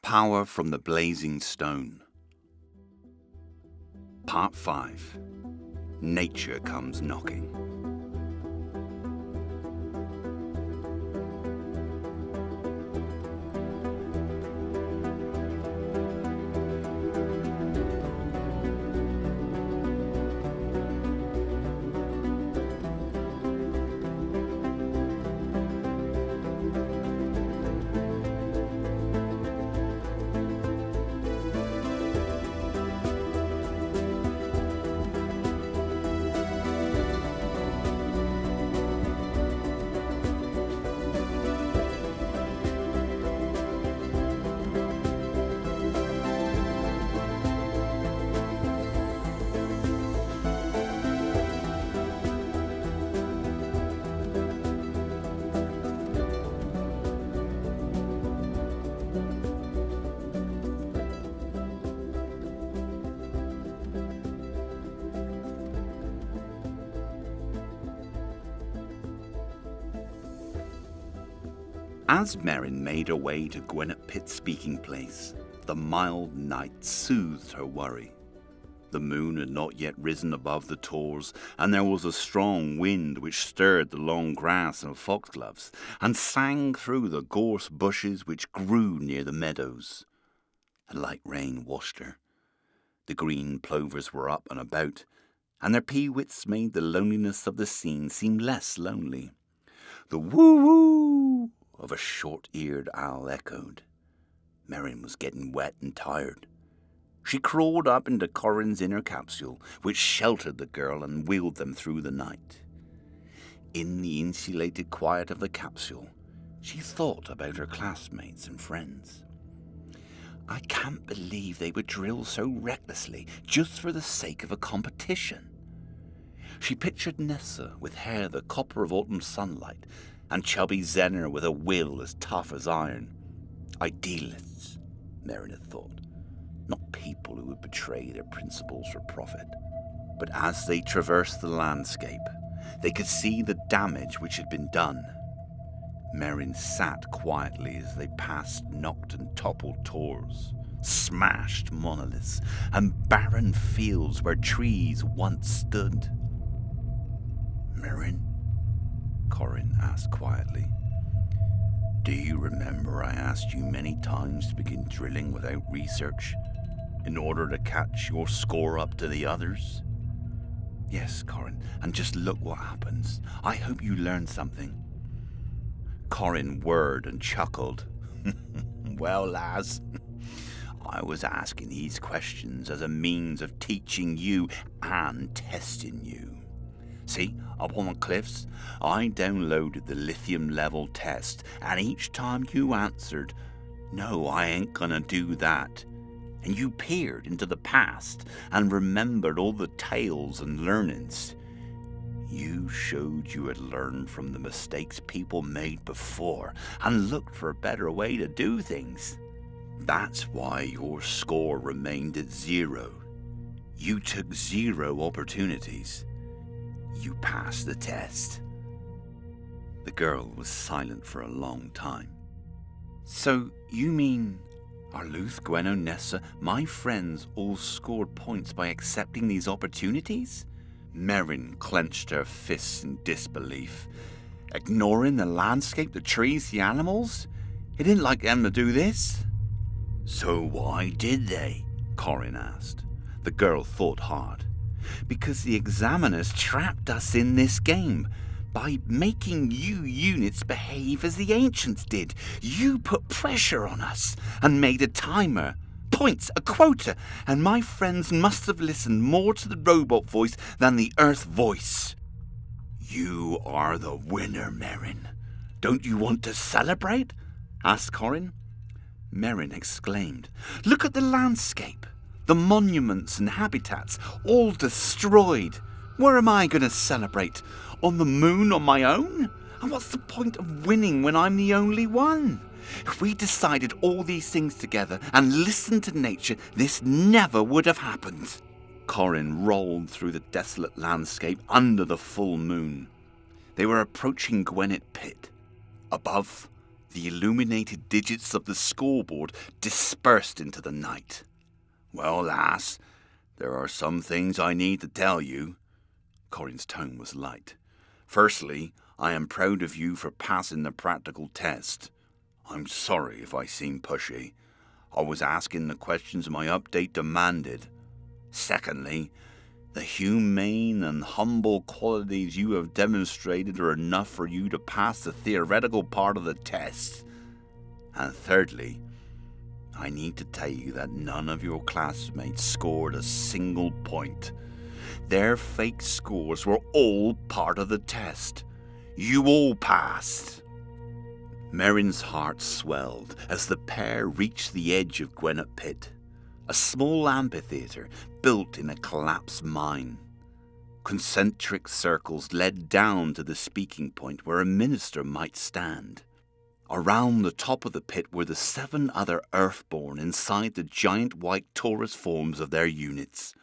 Power from the Blazing Stone. Part 5. Nature Comes Knocking. As Merryn made her way to Gwennet Pitt's speaking place, the mild night soothed her worry. The moon had not yet risen above the tors, and there was a strong wind which stirred the long grass and foxgloves, and sang through the gorse bushes which grew near the meadows. A light rain washed her. The green plovers were up and about, and their peewits made the loneliness of the scene seem less lonely. The woo-woo of a short-eared owl echoed. Merryn was getting wet and tired. She crawled up into Corin's inner capsule, which sheltered the girl and wheeled them through the night. In the insulated quiet of the capsule, she thought about her classmates and friends. I can't believe they would drill so recklessly just for the sake of a competition. She pictured Nessa with hair the copper of autumn sunlight, and chubby Zenner with a will as tough as iron. Idealists, Merryn had thought, not people who would betray their principles for profit. But as they traversed the landscape, they could see the damage which had been done. Merryn sat quietly as they passed knocked and toppled tors, smashed monoliths, and barren fields where trees once stood. Merryn? Corin asked quietly. Do you remember I asked you many times to begin drilling without research, in order to catch your score up to the others? Yes, Corin, and just look what happens. I hope you learned something. Corin whirred and chuckled. Well, lads, I was asking these questions as a means of teaching you and testing you. See, up on the cliffs, I downloaded the lithium level test, and each time you answered, no, I ain't gonna do that, and you peered into the past and remembered all the tales and learnings, you showed you had learned from the mistakes people made before and looked for a better way to do things. That's why your score remained at 0. You took 0 opportunities. You passed the test. The girl was silent for a long time. So you mean Arluth, Gwenno, Nessa, my friends all scored points by accepting these opportunities? Merryn clenched her fists in disbelief. Ignoring the landscape, the trees, the animals? He didn't like them to do this. So why did they? Corin asked. The girl thought hard. Because the examiners trapped us in this game by making you units behave as the ancients did. You put pressure on us and made a timer, points, a quota, and my friends must have listened more to the robot voice than the Earth voice. You are the winner, Merryn. Don't you want to celebrate? Asked Corin. Merryn exclaimed, Look at the landscape. The monuments and habitats, all destroyed. Where am I going to celebrate? On the moon on my own? And what's the point of winning when I'm the only one? If we decided all these things together and listened to nature, this never would have happened. Corin rolled through the desolate landscape under the full moon. They were approaching Gwennet Pitt. Above, The illuminated digits of the scoreboard dispersed into the night. "Well, lass, there are some things I need to tell you." Corin's tone was light. "Firstly, I am proud of you for passing the practical test. I'm sorry if I seem pushy. I was asking the questions my update demanded. Secondly, the humane and humble qualities you have demonstrated are enough for you to pass the theoretical part of the test. And thirdly, I need to tell you that none of your classmates scored a single point. Their fake scores were all part of the test. You all passed." Merryn's heart swelled as the pair reached the edge of Granite Pit, a small amphitheatre built in a collapsed mine. Concentric circles led down to the speaking point where a minister might stand. Around the top of the pit were the 7 other Earthborn inside the giant white torus forms of their units.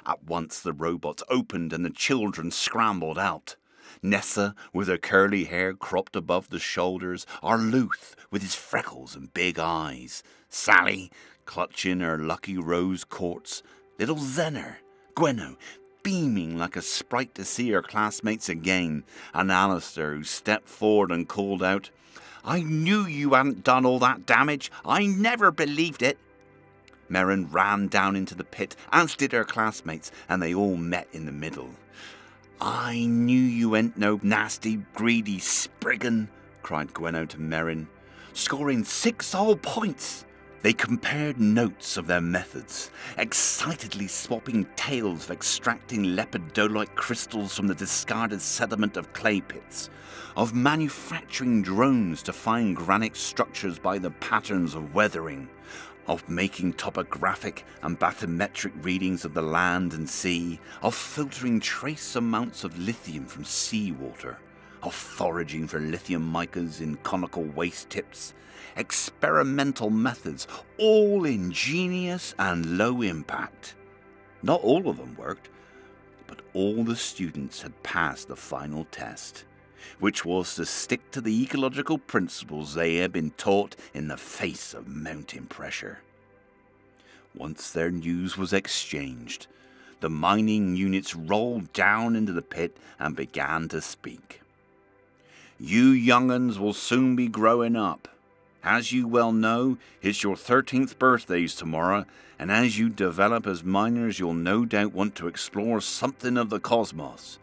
At once the robots opened and the children scrambled out. Nessa, with her curly hair cropped above the shoulders, Arluth, with his freckles and big eyes, Sally, clutching her lucky rose quartz, little Zenner, Gwenno, beaming like a sprite to see her classmates again, and Alistair, who stepped forward and called out, "I knew you hadn't done all that damage. I never believed it." Merryn ran down into the pit, as did her classmates, and they all met in the middle. "I knew you ain't no nasty, greedy spriggan," cried Gwenno to Merryn, scoring 6 whole points. They compared notes of their methods, excitedly swapping tales of extracting lepidolite crystals from the discarded sediment of clay pits, of manufacturing drones to find granite structures by the patterns of weathering, of making topographic and bathymetric readings of the land and sea, of filtering trace amounts of lithium from seawater, of foraging for lithium micas in conical waste tips, experimental methods, all ingenious and low impact. Not all of them worked, but all the students had passed the final test, which was to stick to the ecological principles they had been taught in the face of mounting pressure. Once their news was exchanged, the mining units rolled down into the pit and began to speak. "You young'uns will soon be growing up. As you well know, it's your 13th birthdays tomorrow, and as you develop as miners, you'll no doubt want to explore something of the cosmos.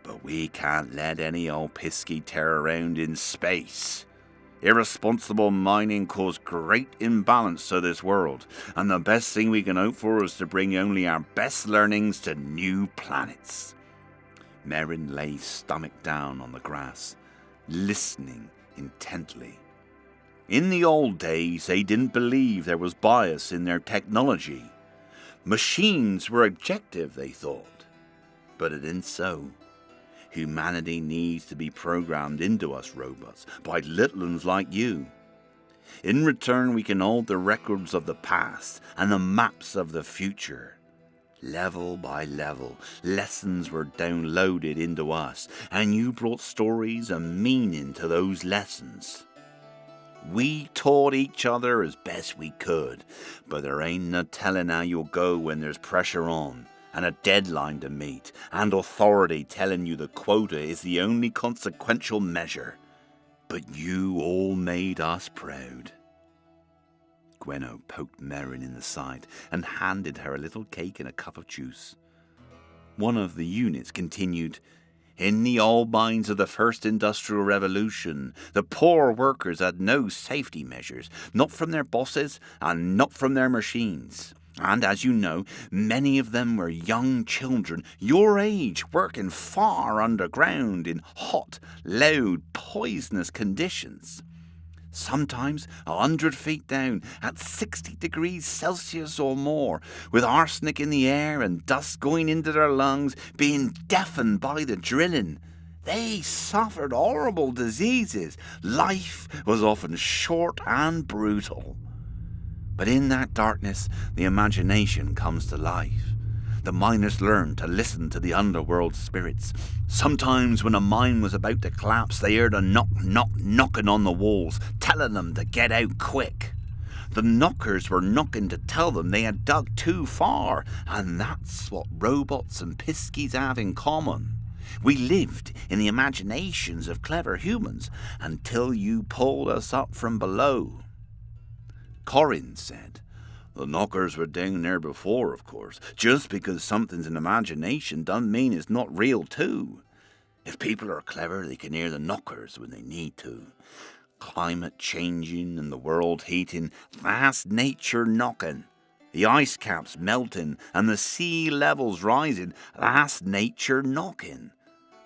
But we can't let any old pisky tear around in space. Irresponsible mining caused great imbalance to this world, and the best thing we can hope for is to bring only our best learnings to new planets." Merryn lay stomach down on the grass, listening intently. In the old days, they didn't believe there was bias in their technology. Machines were objective, they thought. But it isn't so. Humanity needs to be programmed into us robots by little uns like you. In return, we can hold the records of the past and the maps of the future. Level by level, lessons were downloaded into us, and you brought stories and meaning to those lessons. We taught each other as best we could, but there ain't no telling how you'll go when there's pressure on, and a deadline to meet, and authority telling you the quota is the only consequential measure. But you all made us proud." Gwenno poked Merryn in the side and handed her a little cake and a cup of juice. One of the units continued, "In the old mines of the first industrial revolution, the poor workers had no safety measures, not from their bosses and not from their machines. And as you know, many of them were young children, your age, working far underground in hot, loud, poisonous conditions. Sometimes 100 feet down, at 60 degrees Celsius or more, with arsenic in the air and dust going into their lungs, being deafened by the drilling. They suffered horrible diseases. Life was often short and brutal. But in that darkness, the imagination comes to life. the miners learned to listen to the underworld spirits. Sometimes when a mine was about to collapse, they heard a knocking on the walls, telling them to get out quick. The knockers were knocking to tell them they had dug too far, and that's what robots and piskies have in common. We lived in the imaginations of clever humans until you pulled us up from below. Corin said, "The knockers were down there before, of course. Just because something's an imagination doesn't mean it's not real too. If people are clever, they can hear the knockers when they need to. Climate changing and the world heating, that's nature knocking. The ice caps melting and the sea levels rising, that's nature knocking.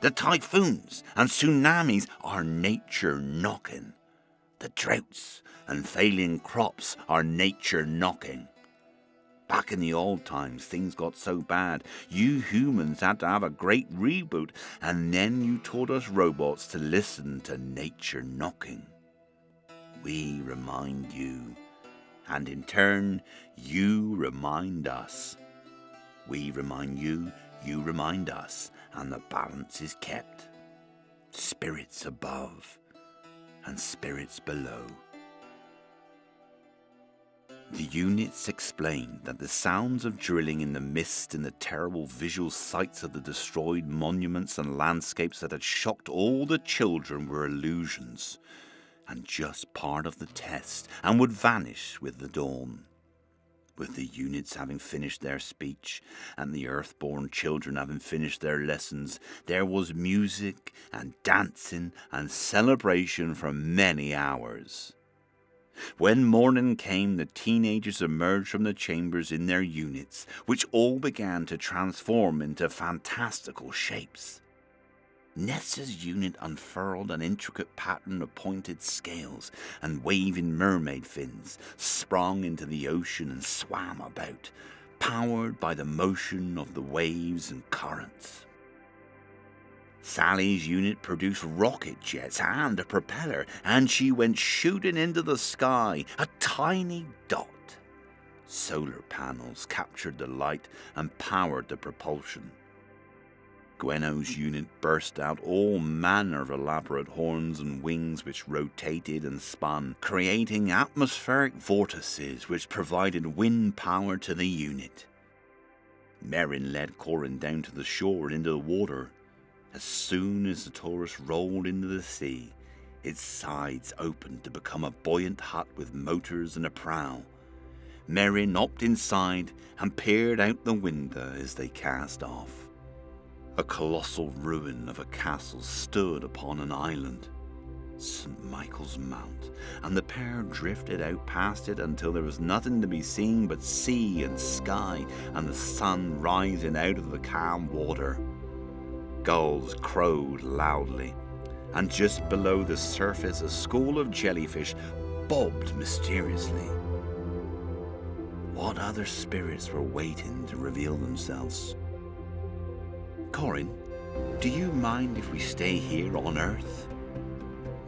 The typhoons and tsunamis are nature knocking. The droughts and failing crops are nature knocking. Back in the old times, things got so bad, you humans had to have a great reboot, and then you taught us robots to listen to nature knocking. We remind you, and in turn, you remind us. We remind you, you remind us, and the balance is kept. Spirits above and spirits below." The units explained that the sounds of drilling in the mist and the terrible visual sights of the destroyed monuments and landscapes that had shocked all the children were illusions, and just part of the test, and would vanish with the dawn. With the units having finished their speech, and the earthborn children having finished their lessons, there was music and dancing and celebration for many hours. When morning came, the teenagers emerged from the chambers in their units, which all began to transform into fantastical shapes. Nessa's unit unfurled an intricate pattern of pointed scales and waving mermaid fins, sprung into the ocean and swam about, powered by the motion of the waves and currents. Sally's unit produced rocket jets and a propeller, and she went shooting into the sky, a tiny dot. Solar panels captured the light and powered the propulsion. Gweno's unit burst out all manner of elaborate horns and wings which rotated and spun, creating atmospheric vortices which provided wind power to the unit. Merryn led Corin down to the shore and into the water. As soon as the Taurus rolled into the sea, its sides opened to become a buoyant hut with motors and a prow. Merryn hopped inside and peered out the window as they cast off. A colossal ruin of a castle stood upon an island, St. Michael's Mount, and the pair drifted out past it until there was nothing to be seen but sea and sky and the sun rising out of the calm water. Gulls crowed loudly, and just below the surface a school of jellyfish bobbed mysteriously. What other spirits were waiting to reveal themselves? "Corin, do you mind if we stay here on Earth?"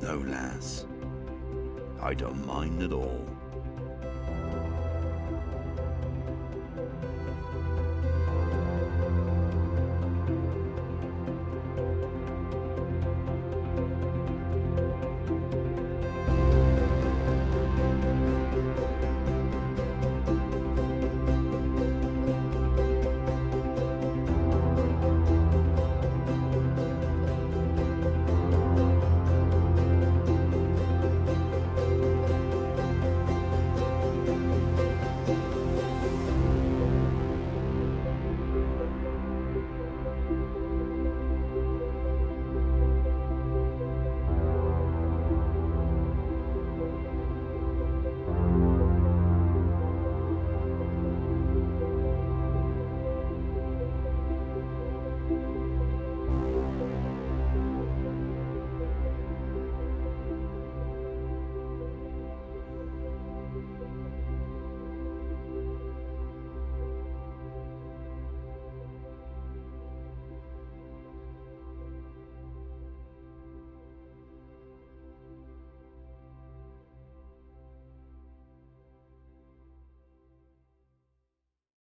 "No, lass, I don't mind at all."